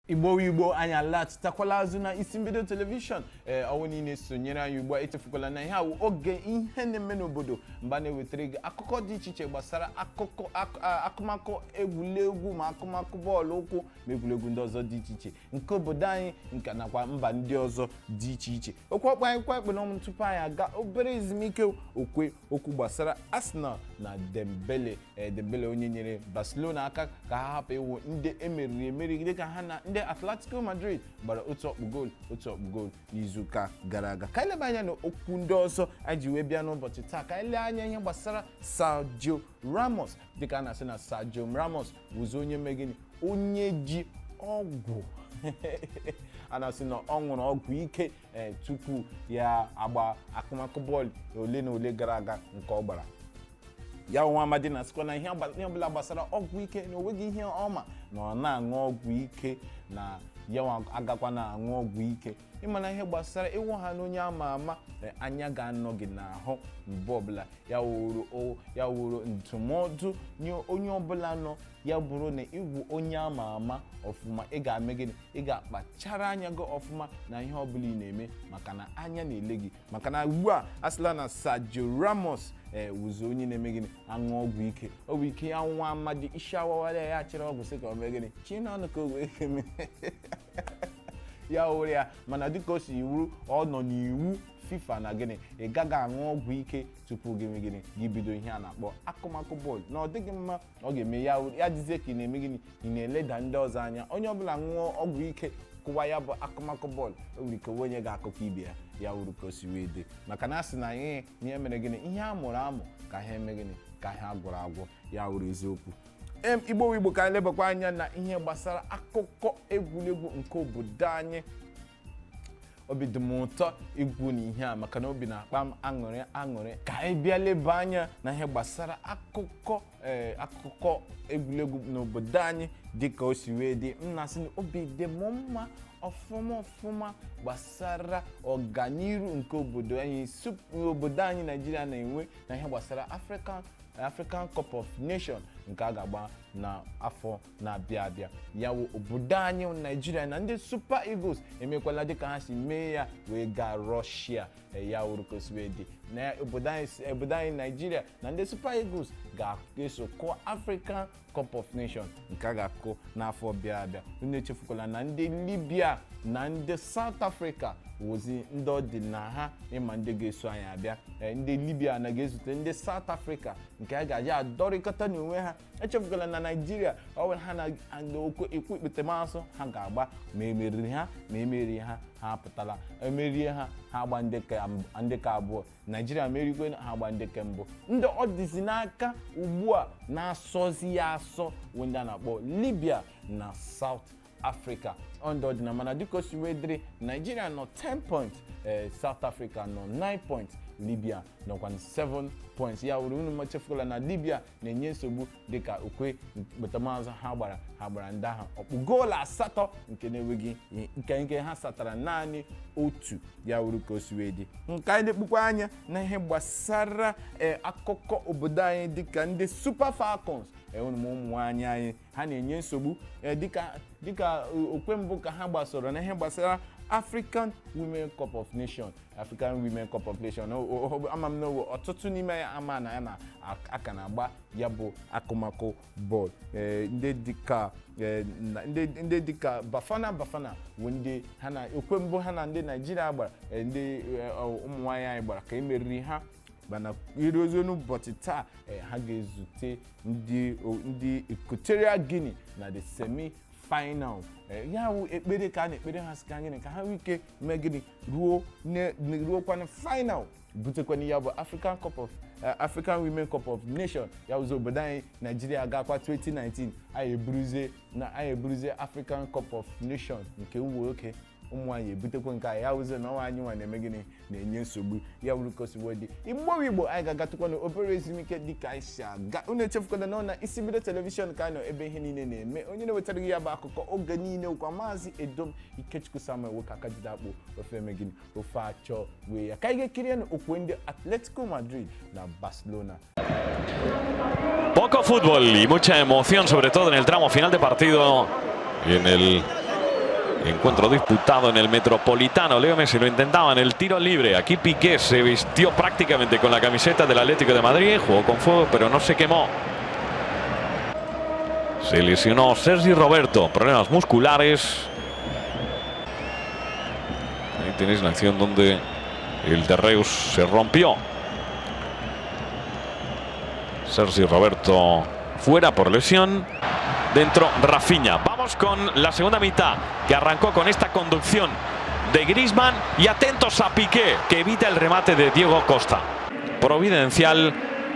Igbo anyị alachitakwala azụ na isi mbido telivishọn ọwụ niile sonyere anyị ugbu a echefukwala na ihe awụ oge ihe na-eme n'obodo mba na-ewetara gị akụkọ dị iche iche gbasara akụmakụ egwuregwu ma akụmakụ bọọlụ ụkwụ ma egwuregwu ndị ọzọ dị iche iche nke obodo anyị nke nakwa mba ndị ọzọ dị iche iche okwu ọkpa anyị kwa ekpe n'ọnụ tupu anyị aga obere ezumike okwu gbasara Arsenal na Dembele onye nyere Barcelona aka ka ha hapụ iwu ndị emeri dịka ha na ndị Atletico Madrid gbara otu ọkpụ goolu n'izuụka gara aga. Ka anyị leba anya n'okwu ndị ọzọ anyị ji wee bịa n'ụbọchị taa ka anyị lee anya ihe gbasara Sergio Ramos dịka a na-asị na Sergio Ramos bụzi onye megịnị onye ji ọgwụ a na-asị na ọ ṅụrụ ọgwụ ike tupu ya agba akụmakụ bọọlụ ole na ole gara aga nke ọ gbara. Ya nwa amadi na-asịkwa na ihe ọbụla gbasara ọgwụ ike na onweghị ihe ọma na ọ na-aṅụ ọgwụ ike na ya agakwa na-aṅụ ọgwụ ike. Ịmana ihe gbasara ịwụ ha n'onye ama ama anya ga-anọ gị n'ahụ mgbe ọbụla ya wuru ndụmọdụ nye onye ọbụla nọ ya bụrụ na ịwụ onye ama ama ọfụma ị ga-eme gịnị ị ga-akpachara anya gị ọfụma na ihe ọbụla ị na-eme maka na anya na-ele gị maka na ugbu a asịla na Sergio Ramos wụzi onye na-eme gịnị aṅụ ọgwụ ike ọ bụ ike ya nwa amadi isi awawara ya chịrị ọgwụ sị ka ọ mee gịnị chinọnụ ka o wee eme ya wụrụ ya mana dịka o si wuru ọ nọ n'iwu FIFA na gịnị ị gaghị aṅụ ọgwụ ike tupu gịnị gị bido ihe a na-akpọ akụmakụ bọọlụ na ọ dịghị mma ọ ga-eme ya dịzie ka ị na-eme gịnị ị na-eleda ndị ọzọ anya onye ọbụla ṅụọ ọgwụ ike kụwa ya bụ akụmakụ bọọlụ o nwere ike onye ga-akụkọ ibe ya wuru ka o si wee dị maka na a sị na ihe mere gịnị ihe a mụrụ amụ ka ha eme gịnị ka ha gwọrọ agwọ ya wuru eziokwu. Igbo ka anyị lebakwa anya na ihe gbasara akụkọ egwuregwu nke obodo anyị. Obi dị m ụtọ igwu na ihe a maka na obi na-akpa m aṅụrị ka anyị bịa leba anya na ihe gbasara akụkọ egwuregwu n'obodo anyị dịka o si wee dị m na-asị na obi dị m mma ọfụma gbasara ọganiru nke obodo anyị Naịjirịa na-enwe na ihe gbasara African Cup of Nations nke a ga-agba n'afọ na-abịa abịa ya wụ obodo anyị Naịjirịa na ndị Super Eagles emekwala dịka ha si mee ya wee gaa Russia ya wuru ka o si wee dị na obodo anyị Naịjirịa na ndị Super Eagles ga-eso kụọ African Cup of Nations nke a ga-akụ n'afọ bịa abịa. Unu echefukwala na ndị Libya na ndị South Africa wozi ndị ọ dị na ha ịma ndị ga-eso anyị abịa. Ndị Libya na ga-ezute ndị South Africa nke a ga-aja adọrịkọta n'onwe ha. Echefukwala na Naịjirịa ọ nwere ha na ekwu ikpetemasụ ha ga-agba ma emeri ha ha apụtala emerie ha agba ndị ka abụọ. Naịjirịa merigwe ha agba ndị ke mbụ. Ndị ọ dịzi n'aka ugbu a na-asọzi ya asọ ndị a na-akpọ Libya na South Africa ndị ọdịna mana dịka o si wee dịrị Naịjirịa nọ 10 points South Africa nọ 9 points Libya nọkwa 7 points ya wuru unu machefukwala na Libya na-enye nsogbu dịka okwe mkpetamazụ ha gbara ndị ahụ ọkpụ goolu 8 nke na-enweghị nke ha satara naanị otu ya wuru ka o si wee dị. Nke anyị na-ekpukwa anya na ihe gbasara akụkọ obodo anyị dịka ndị Super Falcons ụmụ nwaanyị anyị ha na-enye nsogbu dịka okwe mbụ ka ha gbasoro na ihe gbasara African Women Cup of Nations ama m n'owo ọtụtụ n'ime ya ama na ya na aka na-agba ya bụ akụmakụ bọọlụ ndị dịka Bafana bụ ndị ha na okwe mbụ ha na ndị Naịjirịa gbara ndị ụmụ nwaanyị anyị gbara ka emeriri ha mana iruozi n'ụbọchị taa ha ga-ezute ndị Equatorial Guinea na the semi-final. Ya wụ ekpere ka a na-ekpere ha sika gịnị ka ha nwee ike mee gịnị ruokwana final butekwana ya bụ African Women Cup of Nations ya wụzi obodo anyị Naịjirịa gakwa 2019 anyị eburuzie African Cup of Nations nke uwe oke ụmụ nwaanyị ebutekwa nke ya wụzi na nwaanyị nwa na-eme gịnị na-enye nsogbu ya wuru ka o si wee dị. Igbo anyị ga-agatụkwa n'obere ezumike dịka anyị si aga. Unu echefukwala na isi mbido telivishọn ka anyị nọ ebe ihe niile na-eme onye na-ewetara gị ya bụ akụkọ oge niile kwa Maazị Edom Ikechukwu Samuel nwoke aka jide akpụ ofe eme gịnị ofe achọ wee ya ka anyị ga-ekiri okwe ndị Atletico Madrid na Barcelona. Poco fútbol y mucha emoción, sobre todo en el tramo final de partido y en el Encuentro disputado en el Metropolitano. Leo Messi lo intentaba en el tiro libre. Aquí Piqué se vistió prácticamente con la camiseta del Atlético de Madrid. Jugó con fuego, pero no se quemó. Se lesionó Sergi Roberto. Problemas musculares. Ahí tenéis la acción donde el de Reus se rompió. Sergi Roberto fuera por lesión. Dentro Rafinha. Vamos con la segunda mitad, que arrancó con esta conducción de Griezmann. Y atentos a Piqué, que evita el remate de Diego Costa. Providencial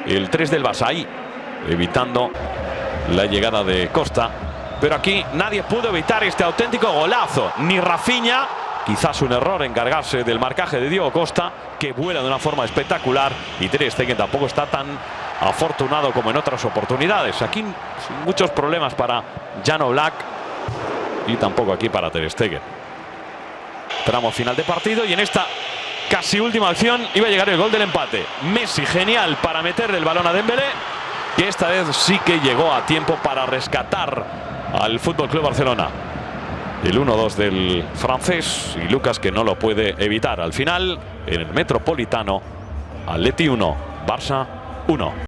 el 3 del Barça, ahí evitando la llegada de Costa. Pero aquí nadie pudo evitar este auténtico golazo. Ni Rafinha. Quizás un error encargarse del marcaje de Diego Costa, que vuela de una forma espectacular. Y Ter Stegen tampoco está tan afortunado como en otras oportunidades. Aquí sin muchos problemas para Jan Oblak y tampoco aquí para Ter Stegen. Tramo final de partido y en esta casi última acción iba a llegar el gol del empate. Messi genial para meterle el balón a Dembélé, que esta vez sí que llegó a tiempo para rescatar al FC Barcelona. El 1-2 del francés y Lucas, que no lo puede evitar. Al final, en el Metropolitano, Atleti 1, Barça 1.